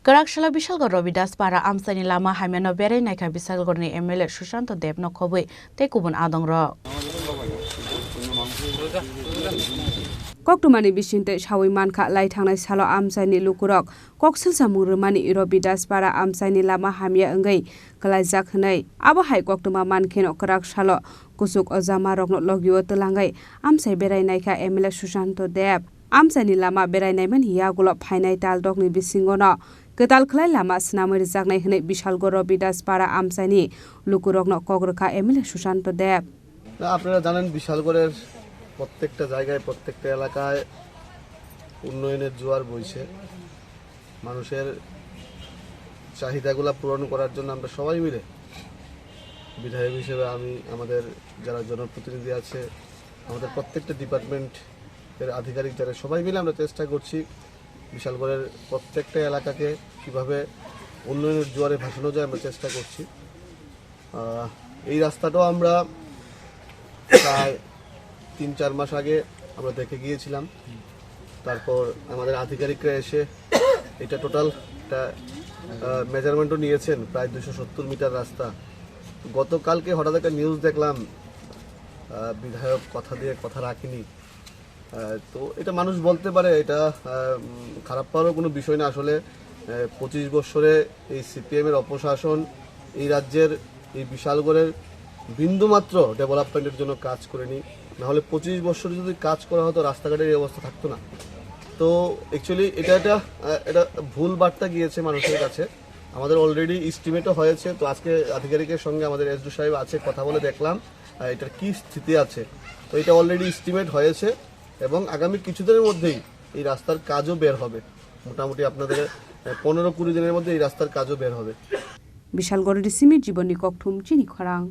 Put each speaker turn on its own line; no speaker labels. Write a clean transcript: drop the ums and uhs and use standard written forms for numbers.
Khorang Bishalghar Rabidas para Amchai Lama Hamya Berai Naikha Bishalghar ni MLA Susanta no khobui te kubun adong ro.
Koktumani bisinte shawi manka lai thangnai salo Amchai ni lukurok koksil samurumani Rabidas para Amchai ni Lama Hamya ngai kalaijak hnai abo hai koktuma mankeno Khorang salo kusuk ojama rokno logio telangai Amchai Berai Naikha MLA Susanta Amchai ni Lama Berai naiman hiya gulop phainai tal dogni bisingono Ketal khlai lama snamai jaknai hnai Bishalghar Rabidas para Amchai ni lukurokno kogrokha MLA Susanta
আপনারা জানেন বিশালগড়ের প্রত্যেকটা জায়গায় প্রত্যেকটা এলাকায় উন্নয়নের জোয়ার বইছে মানুষের চাহিদাগুলো পূরণ করার জন্য আমরা সবাই মিলে বিধায়ক হিসেবে আমি আমাদের যারা জনপ্রতিনিধি আছে আমাদের প্রত্যেকটা ডিপার্টমেন্টের আধিকারিক যারা সবাই মিলে আমরা চেষ্টা করছি বিশালগড়ের প্রত্যেকটা এলাকাকে কিভাবে উন্নয়নের জোয়ারে ভাসানো যায় আমরা চেষ্টা করছি এই রাস্তাটাও আমরা প্রায় ৩-৪ মাস আগে আমরা দেখে গিয়েছিলাম তারপর আমাদের আধিকারিকরা এসে এটা টোটাল একটা মেজারমেন্টও নিয়েছেন প্রায় ২৭০ মিটার রাস্তা গতকালকে হঠাৎ একটা নিউজ দেখলাম বিধায়ক কথা দিয়ে কথা রাখেনি তো এটা মানুষ বলতে পারে এটা খারাপ পাওয়ারও কোনো বিষয় না আসলে ২৫ বছরে এই সিপিএম এর অপশাসন এই রাজ্যের এই বিশালগড়ের বিন্দুমাত্র ডেভেলপমেন্টের জন্য কাজ করেনি নাহলে ২৫ বছর যদি কাজ করা হতো রাস্তাঘাটের এই অবস্থা থাকতো না তো অ্যাকচুয়ালি এটা ভুল বার্তা গিয়েছে মানুষের কাছে আমাদের অলরেডি এস্টিমেটও হয়েছে তো আজকে আধিকারিকের সঙ্গে আমাদের এসডি সাহেব আছে কথা বলে দেখলাম এটার কি স্থিতি আছে তো এটা অলরেডি এস্টিমেট হয়েছে এবং আগামী কিছুদিনের মধ্যেই এই রাস্তার কাজও বের হবে মোটামুটি আপনাদের ১৫-২০ দিনের মধ্যে এই রাস্তার কাজও বের হবে
বিশালগড়ের সিমির জীবনী ককথুম চিনি খরাং